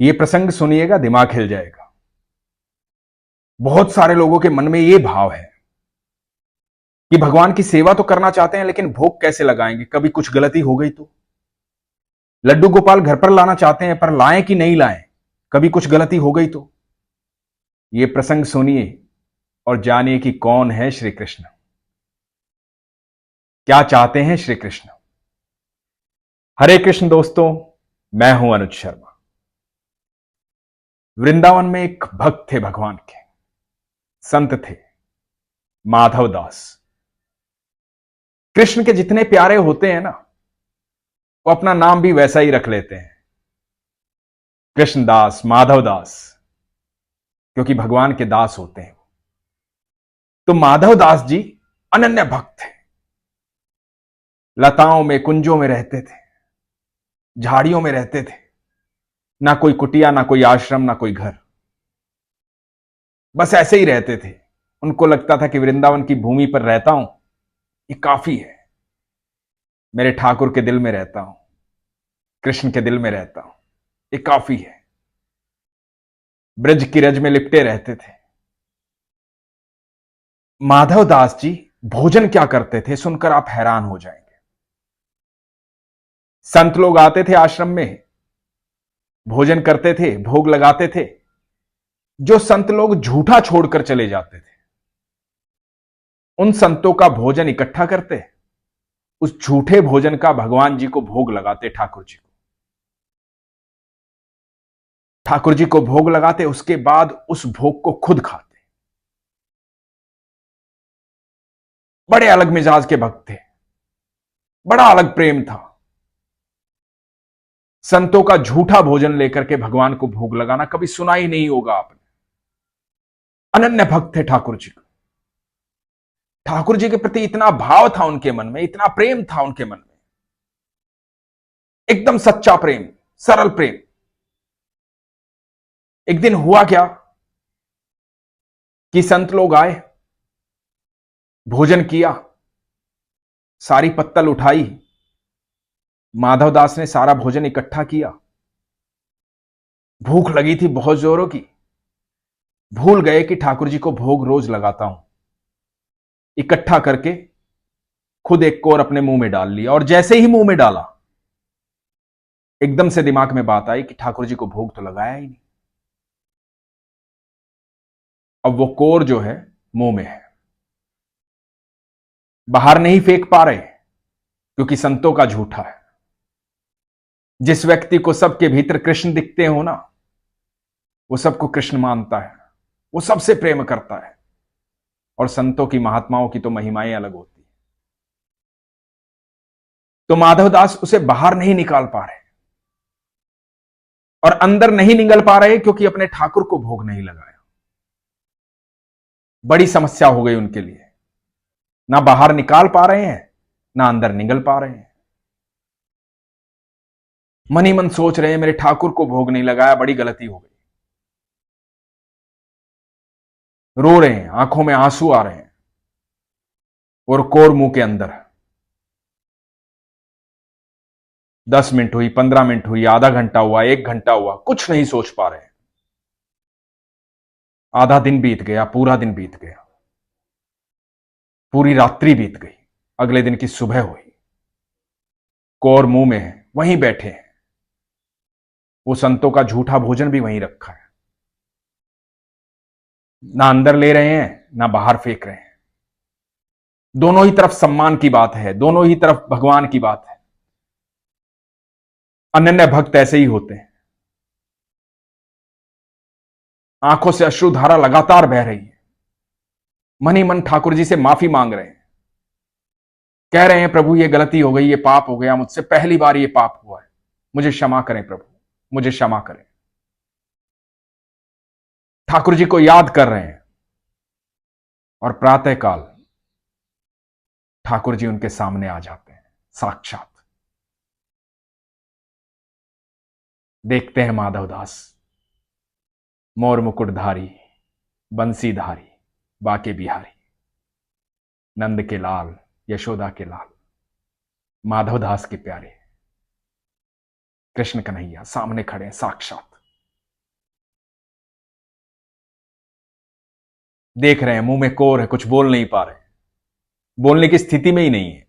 ये प्रसंग सुनिएगा, दिमाग हिल जाएगा। बहुत सारे लोगों के मन में ये भाव है कि भगवान की सेवा तो करना चाहते हैं, लेकिन भोग कैसे लगाएंगे, कभी कुछ गलती हो गई तो। लड्डू गोपाल घर पर लाना चाहते हैं, पर लाएं कि नहीं लाएं, कभी कुछ गलती हो गई तो। ये प्रसंग सुनिए और जानिए कि कौन है श्री कृष्ण, क्या चाहते हैं श्री कृष्ण। हरे कृष्ण दोस्तों, मैं हूं अनुज शर्मा। वृंदावन में एक भक्त थे भगवान के, संत थे, माधव दास। कृष्ण के जितने प्यारे होते हैं ना, वो अपना नाम भी वैसा ही रख लेते हैं, कृष्णदास, माधव दास, क्योंकि भगवान के दास होते हैं। तो माधव दास जी अनन्य भक्त थे। लताओं में, कुंजों में रहते थे, झाड़ियों में रहते थे, ना कोई कुटिया, ना कोई आश्रम, ना कोई घर, बस ऐसे ही रहते थे। उनको लगता था कि वृंदावन की भूमि पर रहता हूं, ये काफी है, मेरे ठाकुर के दिल में रहता हूं, कृष्ण के दिल में रहता हूं, ये काफी है। ब्रज की रज में लिपटे रहते थे। माधव दास जी भोजन क्या करते थे, सुनकर आप हैरान हो जाएंगे। संत लोग आते थे आश्रम में, भोजन करते थे, भोग लगाते थे। जो संत लोग झूठा छोड़कर चले जाते थे, उन संतों का भोजन इकट्ठा करते, उस झूठे भोजन का भगवान जी को भोग लगाते, ठाकुर जी को। ठाकुर जी को भोग लगाते, उसके बाद उस भोग को खुद खाते। बड़े अलग मिजाज के भक्त थे, बड़ा अलग प्रेम था। संतों का झूठा भोजन लेकर के भगवान को भोग लगाना कभी सुना ही नहीं होगा आपने। अनन्य भक्त थे ठाकुर जी को। ठाकुर जी के प्रति इतना भाव था उनके मन में, इतना प्रेम था उनके मन में, एकदम सच्चा प्रेम, सरल प्रेम। एक दिन हुआ क्या कि संत लोग आए, भोजन किया, सारी पत्तल उठाई, माधव दास ने सारा भोजन इकट्ठा किया। भूख लगी थी बहुत जोरों की, भूल गए कि ठाकुर जी को भोग रोज लगाता हूं। इकट्ठा करके खुद एक कोर अपने मुंह में डाल लिया, और जैसे ही मुंह में डाला, एकदम से दिमाग में बात आई कि ठाकुर जी को भोग तो लगाया ही नहीं। अब वो कोर जो है मुंह में है, बाहर नहीं फेंक पा रहे, क्योंकि संतों का झूठा है। जिस व्यक्ति को सबके भीतर कृष्ण दिखते हो ना, वो सबको कृष्ण मानता है, वो सबसे प्रेम करता है। और संतों की, महात्माओं की तो महिमाएं अलग होती है। तो माधव दास उसे बाहर नहीं निकाल पा रहे, और अंदर नहीं निगल पा रहे, क्योंकि अपने ठाकुर को भोग नहीं लगाया। बड़ी समस्या हो गई उनके लिए। ना बाहर निकाल पा रहे हैं, ना अंदर निगल पा रहे हैं। मन ही मन सोच रहे हैं, मेरे ठाकुर को भोग नहीं लगाया, बड़ी गलती हो गई। रो रहे हैं, आंखों में आंसू आ रहे हैं, और कोर मुंह के अंदर। 10 मिनट हुई, 15 मिनट हुई, आधा घंटा हुआ, 1 घंटा हुआ, कुछ नहीं सोच पा रहे। आधा दिन बीत गया, पूरा दिन बीत गया, पूरी रात्रि बीत गई। अगले दिन की सुबह हुई, कोर मुंह में है, वहीं बैठे हैं। वो संतों का झूठा भोजन भी वहीं रखा है, ना अंदर ले रहे हैं, ना बाहर फेंक रहे हैं। दोनों ही तरफ सम्मान की बात है, दोनों ही तरफ भगवान की बात है। अनन्य भक्त ऐसे ही होते हैं। आंखों से अश्रुधारा लगातार बह रही है, मन ही मन ठाकुर जी से माफी मांग रहे हैं। कह रहे हैं, प्रभु ये गलती हो गई, ये पाप हो गया मुझसे, पहली बार ये पाप हुआ है, मुझे क्षमा करें प्रभु, मुझे क्षमा करें। ठाकुर जी को याद कर रहे हैं, और प्रातःकाल ठाकुर जी उनके सामने आ जाते हैं साक्षात। देखते हैं माधव दास, मोर मुकुटधारी, बंसीधारी, बाके बिहारी, नंद के लाल, यशोदा के लाल, माधव दास के प्यारे कृष्ण कन्हैया सामने खड़े हैं साक्षात। देख रहे हैं मुंह में कोर है, कुछ बोल नहीं पा रहे, बोलने की स्थिति में ही नहीं है।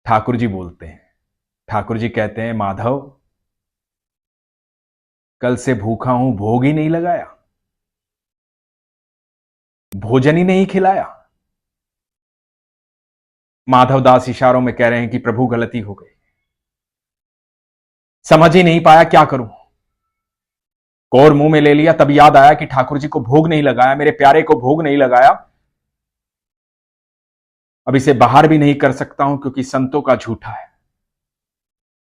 ठाकुर जी बोलते हैं, ठाकुर जी कहते हैं, माधव कल से भूखा हूं, भोग ही नहीं लगाया, भोजन ही नहीं खिलाया। माधव दास इशारों में कह रहे हैं कि प्रभु गलती हो गई, समझ ही नहीं पाया क्या करूं। कौर मुंह में ले लिया, तब याद आया कि ठाकुर जी को भोग नहीं लगाया, मेरे प्यारे को भोग नहीं लगाया। अब इसे बाहर भी नहीं कर सकता हूं क्योंकि संतों का झूठा है,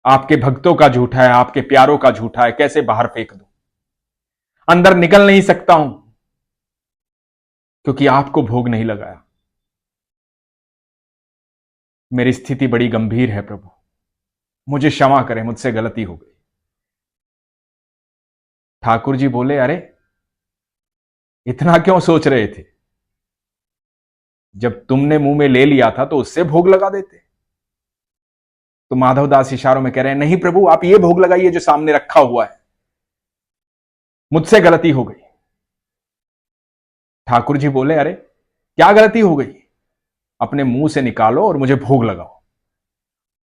आपके भक्तों का झूठा है, आपके प्यारों का झूठा है, कैसे बाहर फेंक दूं। अंदर निकल नहीं सकता हूं क्योंकि आपको भोग नहीं लगाया। मेरी स्थिति बड़ी गंभीर है प्रभु, मुझे क्षमा करें, मुझसे गलती हो गई। ठाकुर जी बोले, अरे इतना क्यों सोच रहे थे, जब तुमने मुंह में ले लिया था तो उससे भोग लगा देते। तो माधवदास इशारों में कह रहे हैं, नहीं प्रभु, आप ये भोग लगाइए जो सामने रखा हुआ है, मुझसे गलती हो गई। ठाकुर जी बोले, अरे क्या गलती हो गई, अपने मुंह से निकालो और मुझे भोग लगाओ।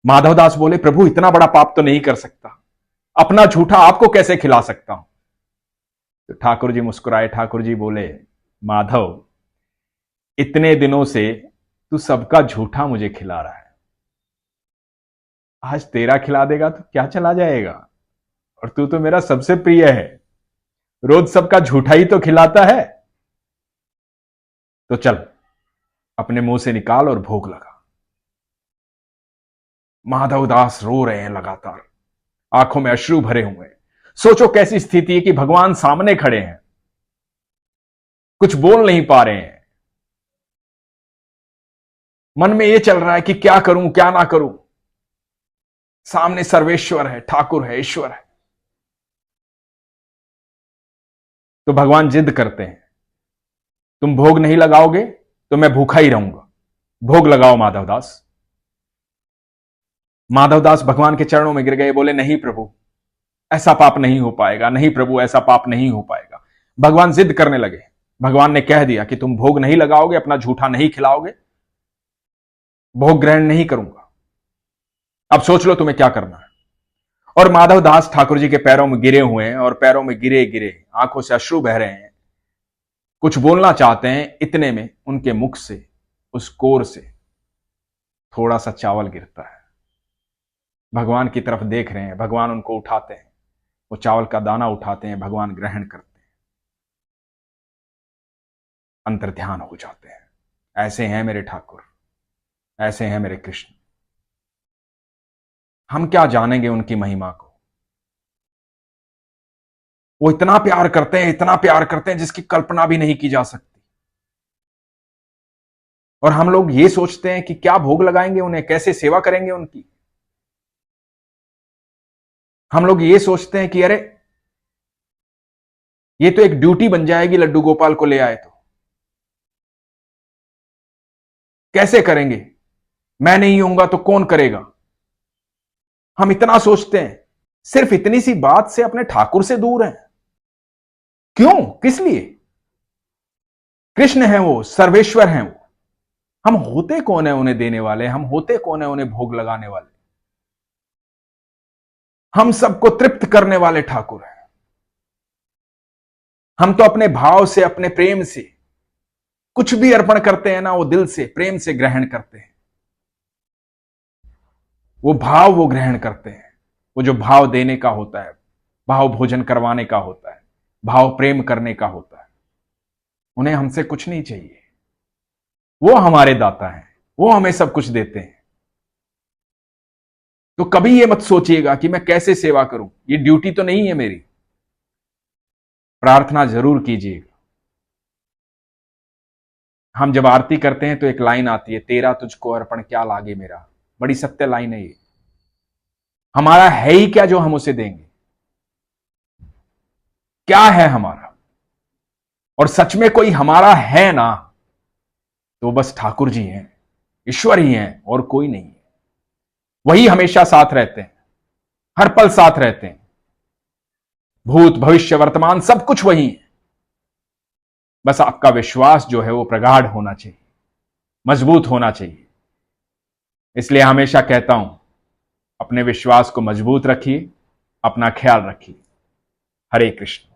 माधवदास बोले, प्रभु इतना बड़ा पाप तो नहीं कर सकता, अपना झूठा आपको कैसे खिला सकता हूं। तो ठाकुर जी मुस्कुराए, ठाकुर जी बोले, माधव इतने दिनों से तू सबका झूठा मुझे खिला रहा है, आज तेरा खिला देगा तो क्या चला जाएगा, और तू तो मेरा सबसे प्रिय है, रोज सबका झूठा ही तो खिलाता है, तो चल अपने मुंह से निकाल और भोग लगा। माधवदास रो रहे हैं लगातार, आंखों में अश्रु भरे हुए हैं। सोचो कैसी स्थिति है कि भगवान सामने खड़े हैं, कुछ बोल नहीं पा रहे हैं, मन में यह चल रहा है कि क्या करूं क्या ना करूं। सामने सर्वेश्वर है, ठाकुर है, ईश्वर है। तो भगवान जिद करते हैं, तुम भोग नहीं लगाओगे तो मैं भूखा ही रहूंगा, भोग लगाओ माधवदास। माधवदास भगवान के चरणों में गिर गए, बोले, नहीं प्रभु ऐसा पाप नहीं हो पाएगा, नहीं प्रभु ऐसा पाप नहीं हो पाएगा। भगवान जिद करने लगे। भगवान ने कह दिया कि तुम भोग नहीं लगाओगे, अपना झूठा नहीं खिलाओगे, भोग ग्रहण नहीं करूंगा, अब सोच लो तुम्हें क्या करना है। और माधवदास ठाकुर जी के पैरों में गिरे हुए हैं, और पैरों में गिरे गिरे आंखों से अश्रु बह रहे हैं, कुछ बोलना चाहते हैं, इतने में उनके मुख से, उस कोर से थोड़ा सा चावल गिरता है। भगवान की तरफ देख रहे हैं, भगवान उनको उठाते हैं, वो चावल का दाना उठाते हैं, भगवान ग्रहण करते हैं, अंतर्ध्यान हो जाते हैं। ऐसे हैं मेरे ठाकुर, ऐसे हैं मेरे कृष्ण। हम क्या जानेंगे उनकी महिमा को। वो इतना प्यार करते हैं, इतना प्यार करते हैं जिसकी कल्पना भी नहीं की जा सकती। और हम लोग ये सोचते हैं कि क्या भोग लगाएंगे उन्हें, कैसे सेवा करेंगे उनकी। हम लोग ये सोचते हैं कि अरे ये तो एक ड्यूटी बन जाएगी, लड्डू गोपाल को ले आए तो कैसे करेंगे, मैं नहीं होऊंगा तो कौन करेगा। हम इतना सोचते हैं, सिर्फ इतनी सी बात से अपने ठाकुर से दूर हैं। क्यों, किस लिए? कृष्ण है वो, सर्वेश्वर हैं वो, हम होते कौन है उन्हें देने वाले, हम होते कौन है उन्हें भोग लगाने वाले। हम सबको तृप्त करने वाले ठाकुर हैं। हम तो अपने भाव से, अपने प्रेम से कुछ भी अर्पण करते हैं ना, वो दिल से प्रेम से ग्रहण करते हैं, वो भाव वो ग्रहण करते हैं। वो जो भाव देने का होता है, भाव भोजन करवाने का होता है, भाव प्रेम करने का होता है, उन्हें हमसे कुछ नहीं चाहिए। वो हमारे दाता हैं, वो हमें सब कुछ देते हैं। तो कभी ये मत सोचिएगा कि मैं कैसे सेवा करूं, ये ड्यूटी तो नहीं है मेरी। प्रार्थना जरूर कीजिएगा। हम जब आरती करते हैं तो एक लाइन आती है, तेरा तुझको अर्पण क्या लागे मेरा। बड़ी सत्य लाइन है ये। हमारा है ही क्या जो हम उसे देंगे, क्या है हमारा। और सच में कोई हमारा है ना तो बस ठाकुर जी हैं, ईश्वर ही हैं, और कोई नहीं है। वही हमेशा साथ रहते हैं, हर पल साथ रहते हैं, भूत भविष्य वर्तमान सब कुछ वही है। बस आपका विश्वास जो है वो प्रगाढ़ होना चाहिए, मजबूत होना चाहिए। इसलिए हमेशा कहता हूं, अपने विश्वास को मजबूत रखिए, अपना ख्याल रखिए। हरे कृष्ण।